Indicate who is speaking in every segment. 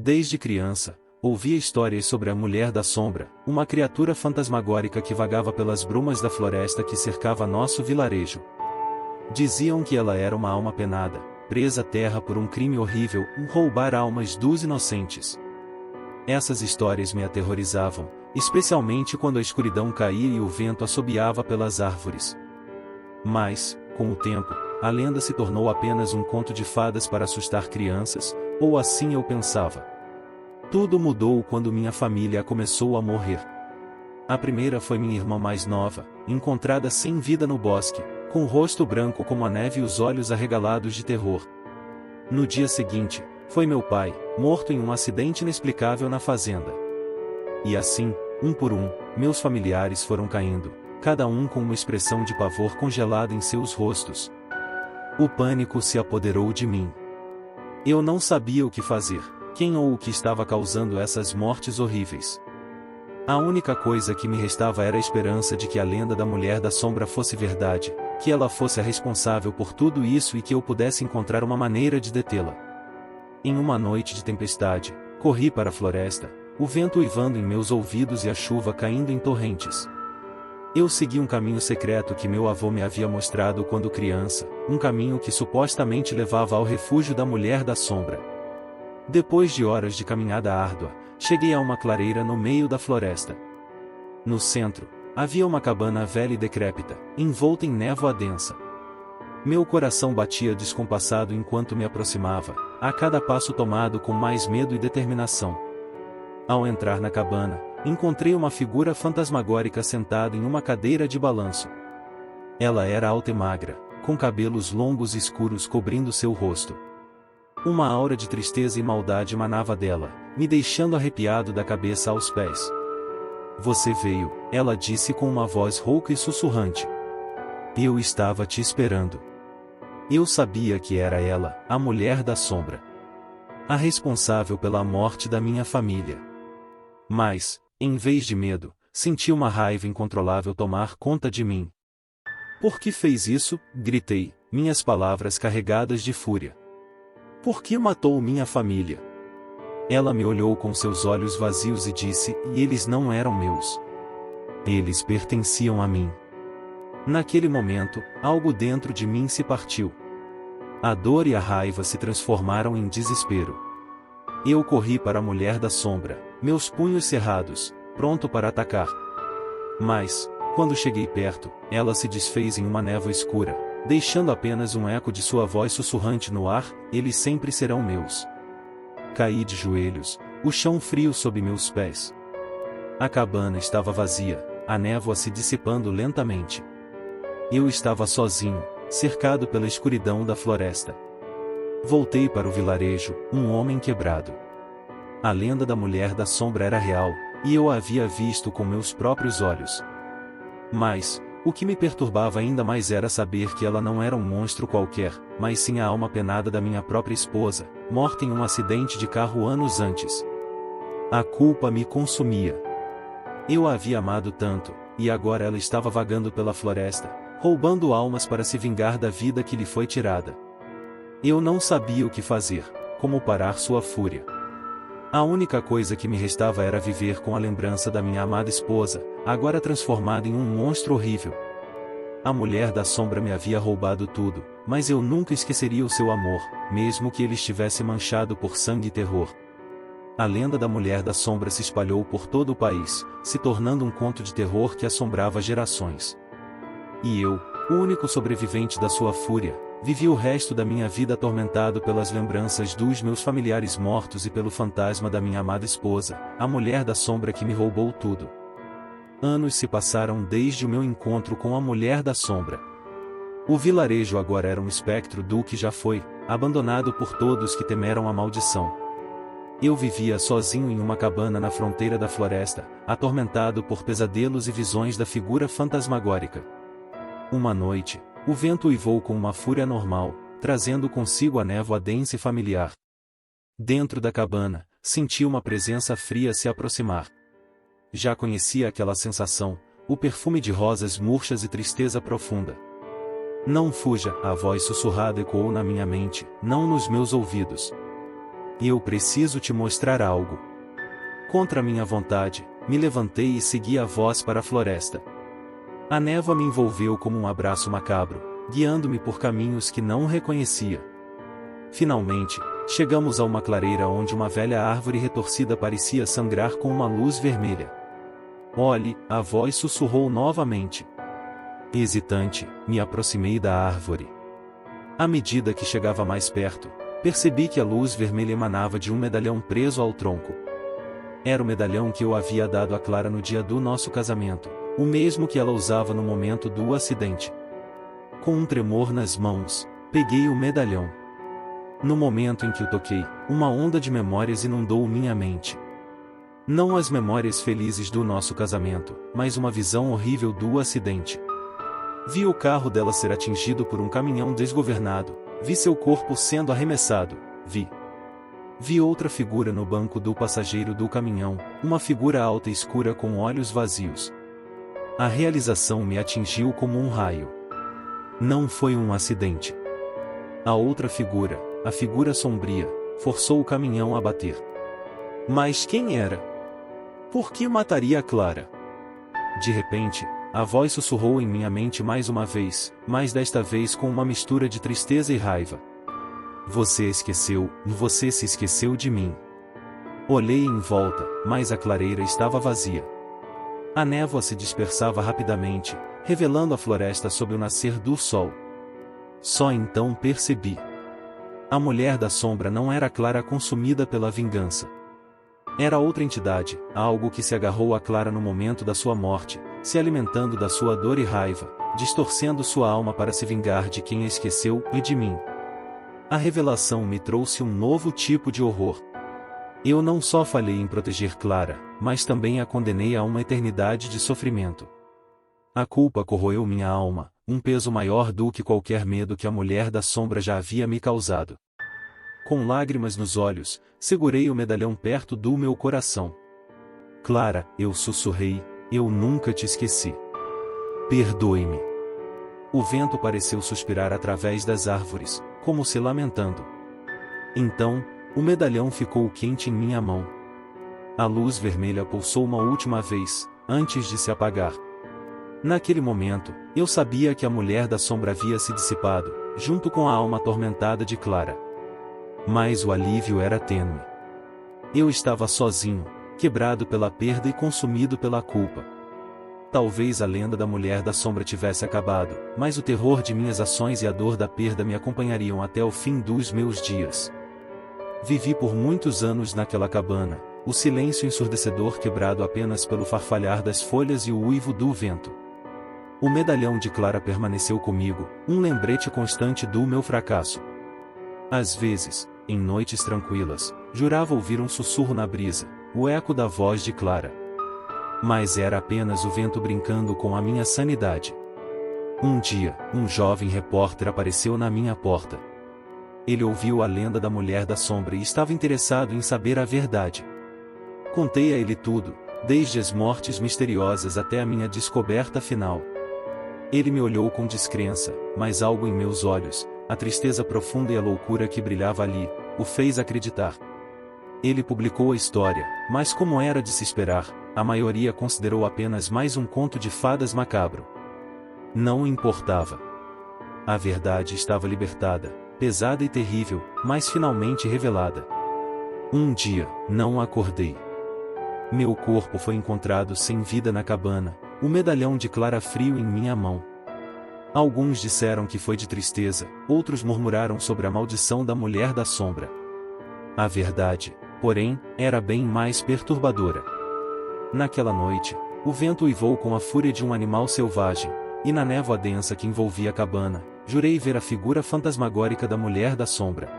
Speaker 1: Desde criança, ouvia histórias sobre a Mulher da Sombra, uma criatura fantasmagórica que vagava pelas brumas da floresta que cercava nosso vilarejo. Diziam que ela era uma alma penada, presa à terra por um crime horrível, roubar almas dos inocentes. Essas histórias me aterrorizavam, especialmente quando a escuridão caía e o vento assobiava pelas árvores. Mas, com o tempo, a lenda se tornou apenas um conto de fadas para assustar crianças, ou assim eu pensava. Tudo mudou quando minha família começou a morrer. A primeira foi minha irmã mais nova, encontrada sem vida no bosque, com o rosto branco como a neve e os olhos arregalados de terror. No dia seguinte, foi meu pai, morto em um acidente inexplicável na fazenda. E assim, um por um, meus familiares foram caindo, cada um com uma expressão de pavor congelada em seus rostos. O pânico se apoderou de mim. Eu não sabia o que fazer, quem ou o que estava causando essas mortes horríveis. A única coisa que me restava era a esperança de que a lenda da Mulher da Sombra fosse verdade, que ela fosse a responsável por tudo isso e que eu pudesse encontrar uma maneira de detê-la. Em uma noite de tempestade, corri para a floresta, o vento uivando em meus ouvidos e a chuva caindo em torrentes. Eu segui um caminho secreto que meu avô me havia mostrado quando criança, um caminho que supostamente levava ao refúgio da Mulher da Sombra. Depois de horas de caminhada árdua, cheguei a uma clareira no meio da floresta. No centro, havia uma cabana velha e decrépita, envolta em névoa densa. Meu coração batia descompassado enquanto me aproximava, a cada passo tomado com mais medo e determinação. Ao entrar na cabana, encontrei uma figura fantasmagórica sentada em uma cadeira de balanço. Ela era alta e magra, com cabelos longos e escuros cobrindo seu rosto. Uma aura de tristeza e maldade emanava dela, me deixando arrepiado da cabeça aos pés. Você veio, ela disse com uma voz rouca e sussurrante. Eu estava te esperando. Eu sabia que era ela, a Mulher da Sombra. A responsável pela morte da minha família. Mas, em vez de medo, senti uma raiva incontrolável tomar conta de mim. Por que fez isso? Gritei, minhas palavras carregadas de fúria. Por que matou minha família? Ela me olhou com seus olhos vazios e disse, e eles não eram meus. Eles pertenciam a mim. Naquele momento, algo dentro de mim se partiu. A dor e a raiva se transformaram em desespero. Eu corri para a Mulher da Sombra, meus punhos cerrados, pronto para atacar. Mas, quando cheguei perto, ela se desfez em uma névoa escura, deixando apenas um eco de sua voz sussurrante no ar, eles sempre serão meus. Caí de joelhos, o chão frio sob meus pés. A cabana estava vazia, a névoa se dissipando lentamente. Eu estava sozinho, cercado pela escuridão da floresta. Voltei para o vilarejo, um homem quebrado. A lenda da Mulher da Sombra era real, e eu a havia visto com meus próprios olhos. Mas, o que me perturbava ainda mais era saber que ela não era um monstro qualquer, mas sim a alma penada da minha própria esposa, morta em um acidente de carro anos antes. A culpa me consumia. Eu a havia amado tanto, e agora ela estava vagando pela floresta, roubando almas para se vingar da vida que lhe foi tirada. Eu não sabia o que fazer, como parar sua fúria. A única coisa que me restava era viver com a lembrança da minha amada esposa, agora transformada em um monstro horrível. A Mulher da Sombra me havia roubado tudo, mas eu nunca esqueceria o seu amor, mesmo que ele estivesse manchado por sangue e terror. A lenda da Mulher da Sombra se espalhou por todo o país, se tornando um conto de terror que assombrava gerações. E eu, o único sobrevivente da sua fúria, vivi o resto da minha vida atormentado pelas lembranças dos meus familiares mortos e pelo fantasma da minha amada esposa, a Mulher da Sombra que me roubou tudo. Anos se passaram desde o meu encontro com a Mulher da Sombra. O vilarejo agora era um espectro do que já foi, abandonado por todos que temeram a maldição. Eu vivia sozinho em uma cabana na fronteira da floresta, atormentado por pesadelos e visões da figura fantasmagórica. Uma noite, o vento uivou com uma fúria anormal, trazendo consigo a névoa densa e familiar. Dentro da cabana, senti uma presença fria se aproximar. Já conhecia aquela sensação, o perfume de rosas murchas e tristeza profunda. Não fuja, a voz sussurrada ecoou na minha mente, não nos meus ouvidos. Eu preciso te mostrar algo. Contra minha vontade, me levantei e segui a voz para a floresta. A névoa me envolveu como um abraço macabro, guiando-me por caminhos que não reconhecia. Finalmente, chegamos a uma clareira onde uma velha árvore retorcida parecia sangrar com uma luz vermelha. Olhe, a voz sussurrou novamente. Hesitante, me aproximei da árvore. À medida que chegava mais perto, percebi que a luz vermelha emanava de um medalhão preso ao tronco. Era o medalhão que eu havia dado a Clara no dia do nosso casamento, o mesmo que ela usava no momento do acidente. Com um tremor nas mãos, peguei o medalhão. No momento em que o toquei, uma onda de memórias inundou minha mente. Não as memórias felizes do nosso casamento, mas uma visão horrível do acidente. Vi o carro dela ser atingido por um caminhão desgovernado, vi seu corpo sendo arremessado, vi outra figura no banco do passageiro do caminhão, uma figura alta e escura com olhos vazios. A realização me atingiu como um raio. Não foi um acidente. A outra figura, a figura sombria, forçou o caminhão a bater. Mas quem era? Por que mataria a Clara? De repente, a voz sussurrou em minha mente mais uma vez, mas desta vez com uma mistura de tristeza e raiva. Você se esqueceu de mim. Olhei em volta, mas a clareira estava vazia. A névoa se dispersava rapidamente, revelando a floresta sob o nascer do sol. Só então percebi. A mulher da sombra não era Clara consumida pela vingança. Era outra entidade, algo que se agarrou a Clara no momento da sua morte, se alimentando da sua dor e raiva, distorcendo sua alma para se vingar de quem a esqueceu e de mim. A revelação me trouxe um novo tipo de horror. Eu não só falhei em proteger Clara, mas também a condenei a uma eternidade de sofrimento. A culpa corroeu minha alma, um peso maior do que qualquer medo que a mulher da sombra já havia me causado. Com lágrimas nos olhos, segurei o medalhão perto do meu coração. Clara, eu sussurrei, eu nunca te esqueci. Perdoe-me. O vento pareceu suspirar através das árvores, como se lamentando. Então, o medalhão ficou quente em minha mão. A luz vermelha pulsou uma última vez, antes de se apagar. Naquele momento, eu sabia que a mulher da sombra havia se dissipado, junto com a alma atormentada de Clara. Mas o alívio era tênue. Eu estava sozinho, quebrado pela perda e consumido pela culpa. Talvez a lenda da mulher da sombra tivesse acabado, mas o terror de minhas ações e a dor da perda me acompanhariam até o fim dos meus dias. Vivi por muitos anos naquela cabana, o silêncio ensurdecedor quebrado apenas pelo farfalhar das folhas e o uivo do vento. O medalhão de Clara permaneceu comigo, um lembrete constante do meu fracasso. Às vezes, em noites tranquilas, jurava ouvir um sussurro na brisa, o eco da voz de Clara. Mas era apenas o vento brincando com a minha sanidade. Um dia, um jovem repórter apareceu na minha porta. Ele ouviu a lenda da mulher da sombra e estava interessado em saber a verdade. Contei a ele tudo, desde as mortes misteriosas até a minha descoberta final. Ele me olhou com descrença, mas algo em meus olhos, a tristeza profunda e a loucura que brilhava ali, o fez acreditar. Ele publicou a história, mas como era de se esperar, a maioria considerou apenas mais um conto de fadas macabro. Não importava. A verdade estava libertada, pesada e terrível, mas finalmente revelada. Um dia, não acordei. Meu corpo foi encontrado sem vida na cabana, o medalhão de Clara frio em minha mão. Alguns disseram que foi de tristeza, outros murmuraram sobre a maldição da mulher da sombra. A verdade, porém, era bem mais perturbadora. Naquela noite, o vento uivou com a fúria de um animal selvagem, e na névoa densa que envolvia a cabana, jurei ver a figura fantasmagórica da mulher da sombra.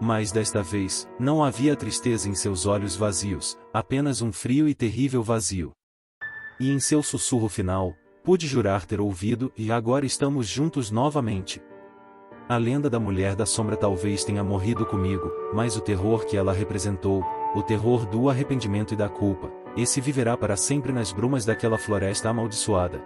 Speaker 1: Mas desta vez, não havia tristeza em seus olhos vazios, apenas um frio e terrível vazio. E em seu sussurro final, pude jurar ter ouvido e agora estamos juntos novamente. A lenda da mulher da sombra talvez tenha morrido comigo, mas o terror que ela representou, o terror do arrependimento e da culpa, esse viverá para sempre nas brumas daquela floresta amaldiçoada.